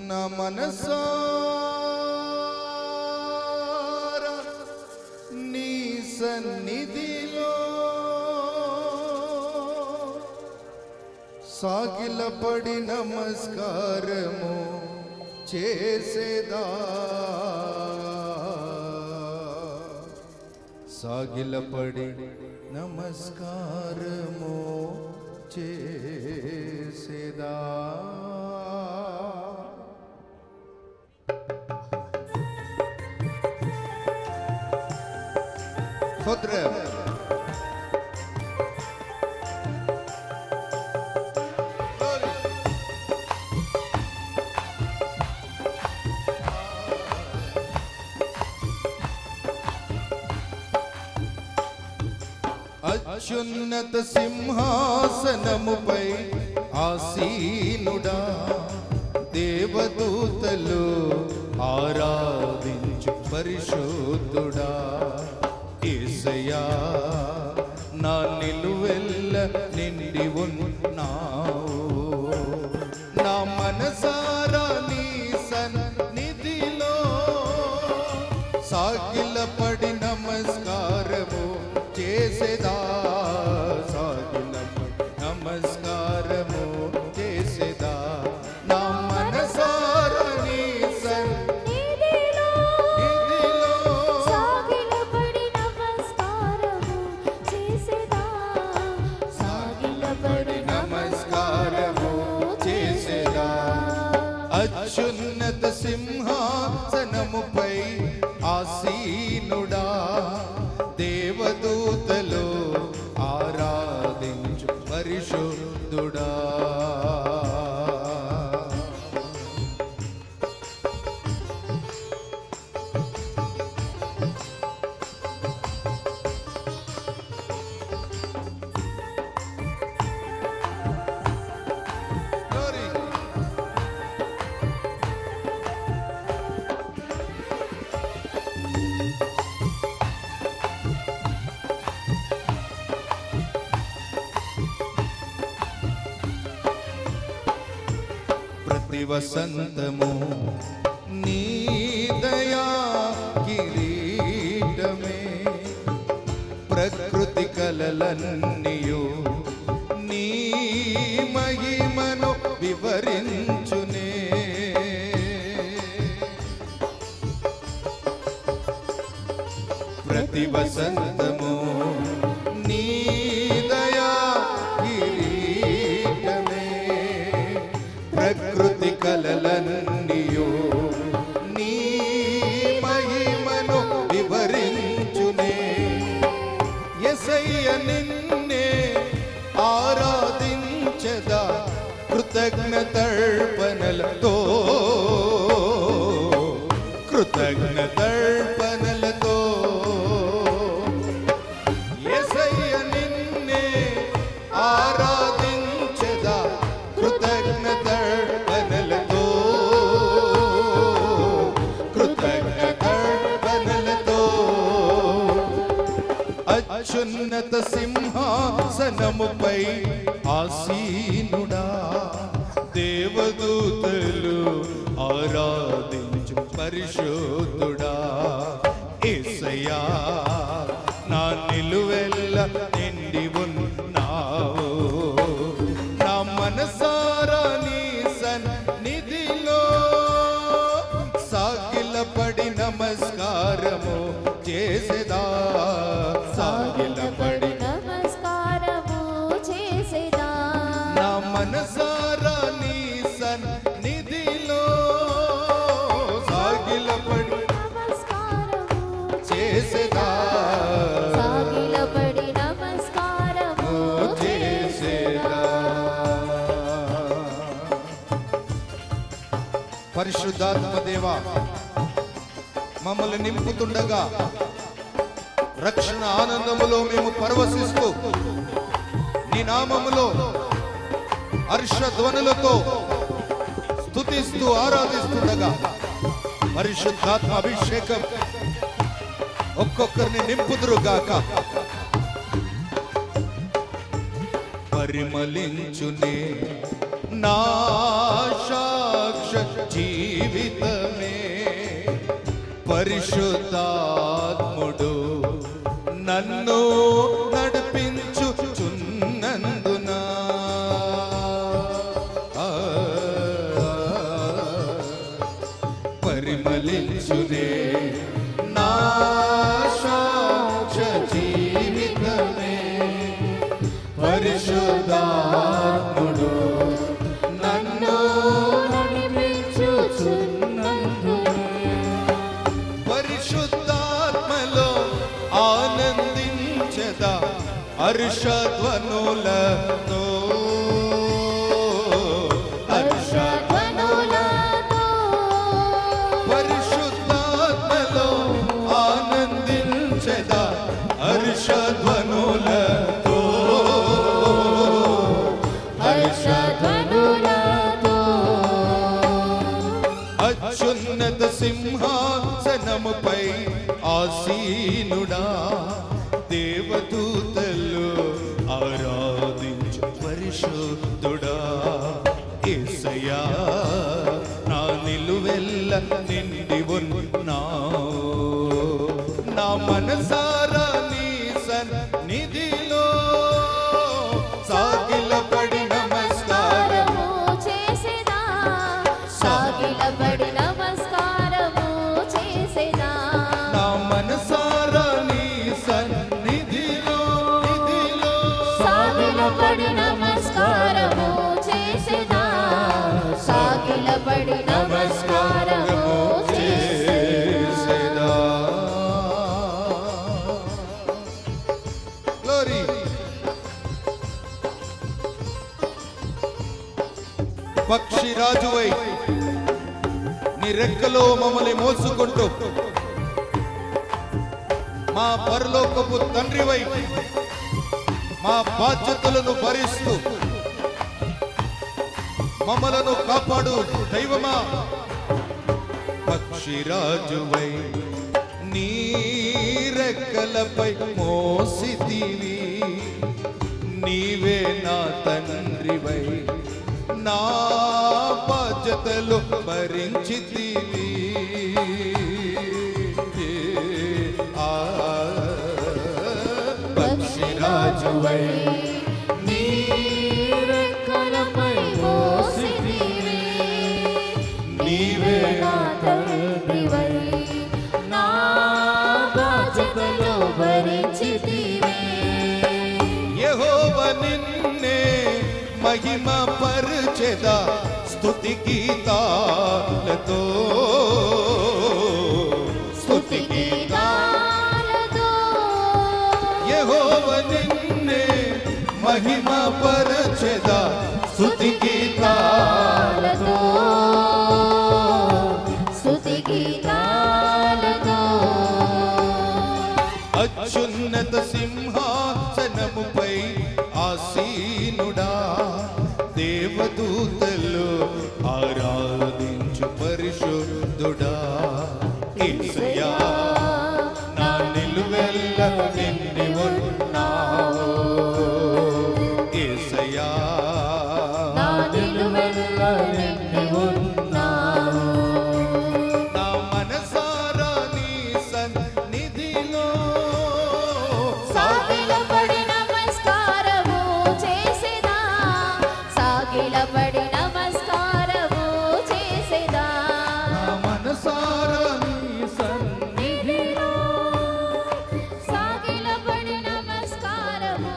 నా మనసారా నీ సన్నిధిలో సాగిలపడి నమస్కారము చేసేదా, సాగిలపడి నమస్కారము చేసేదా. అత్యున్నత సింహాసనముపై ఆసీనుడా, దేవదూతలు ఆరాధించు పరిశుద్ధుడా. యేసయ్యా నా నిలువెల్ల నిండి ఉన్నావు, నా మనసారా నీ సన్నిధిలో సాగిలపడి నమస్కారము చేసేదా, సాగిలపడి నమస్కారము చేసేదా. నా మనసారా నీ సన్నిధిలో సాగిలపడి నమస్కారము చేసేదా, సాగిలపడి నమస్కారము చేసేదా. అత్యున్నత సింహాసనముపై ఆసీనుడా, దేవదూతలు ఆరాధించు పరిశుద్ధుడా. ప్రతి వసంతము నీ దయా కిరీటమే, ప్రకృతి కలలన్నీయు నీ మహిమను వివరించునే. ప్రతి వసంతము నీ దయా కిరీటమే, ప్రకృతి కలలన్నీయు నీ మహిమను వివరించునే. యేసయ్య నిన్నే ఆరాధించదా కృతజ్ఞతర్పణలతో, కృతజ్ఞతర్పణలతో. యేసయ్య నిన్నే ఆరాధించదా కృతజ్ఞతర్పణలతో, కృతజ్ఞతర్పణలతో. అత్యున్నత సింహాసనముపై ఆసీనుడా, దేవదూతలు ఆరాధించు పరిశుద్ధుడా. యేసయ్యా నా నిలువెల్ల నిండి ఉన్నావు, నా మనసారా నీ సన్నిధిలో సాగిలపడి నమస్కారము చేసేదా, సాగిలపడి నమస్కారము చేసేదా. నా మనసారా నీ సన్నిధిలో సాగిలపడి నమస్కారము చేసేదా, సాగిలపడి నమస్కారము చేసేదా. పరిశుద్ధాత్మ దేవా, మమ్మల్ని నింపుతుండగా రక్షణ ఆనందములో మేము పరవశిస్తూ నీ నామములో హర్షధ్వనులతో స్తుతిస్తూ ఆరాధిస్తుండగా పరిశుద్ధాత్మ అభిషేకం ఒక్కొక్కరిని నింపుదురుగాక. పరిమళించునే నా సాక్ష పరిశుద్ధాత్ముడు నన్ను నడిపించుచున్నందున పరిమళించునే నా సాక్ష్య జీవితమే. పరిశుద్ధాత్ముడు నన్ను పరిశుద్ధాత్మలో ఆనందించదా హర్షధ్వనులతో పరిశుద్ధాత్మలో ఆనందించదా హర్షధ్వనులతో అత్యున్నత సింహాసనముపై ఆసీనుడా దేవదూతలు ఆరాధించు పరిశుద్ధుడా. యేసయ్యా నా నిలువెల్ల నిండి ఉన్నావు, నా మనసారా నీ సన్నిధిలో సాగిలపడి నమస్కారము చేసేదా, సాగిలపడి నమస్కారము చేసేదా. నా మనసారా నీ సన్నిధిలో సాగిలపడి నమస్కారము చేసేదా, సాగిలపడి నమస్కారము చేసేదా. గ్లోరీ. పక్షిరాజువై నీ రెక్కలో మమ్మల్ని మోసుకుంటూ మా పరలోకపు తండ్రివై మా బాధ్యతలను భరిస్తూ మమ్మలను కాపాడు దైవమా. పక్షిరాజువై నీ రెక్కలపై మోసితివి, నీవే నా తండ్రివై నా బాధ్యతలు భరించితివి. పక్షిరాజువై నీ రెక్కలపై మోసితివి, నీవే నా తండ్రివై నా బాధ్యతలు భరించితివి. యెహోవా నిన్నే మహిమ పరచెదా స్తుతి గీతాలతో, స్తుతి గీతాలతో. యెహోవా నిన్నే మహిమ పరచెదా స్తుతి గీతాలతో. స్తుతి గీతాలతో. అత్యున్నత సింహాసనముపై ఆసీనుడా దేవదూతలు ఆరాధించు పరిశుద్ధుడా. యేసయ్యా నా నిలువెల్ల నిండి ఉన్నావు, యేసయ్యా నా నిలువెల్ల నిండి ఉన్నావు. నా మనసారా నీ సన్నిధిలో సాగిలపడి నమస్కారము చేసేదా, సాగిలపడి నమస్కారము చేసేదా. నా మనసారా నీ నిధిలో సాగిలపడి నమస్కారము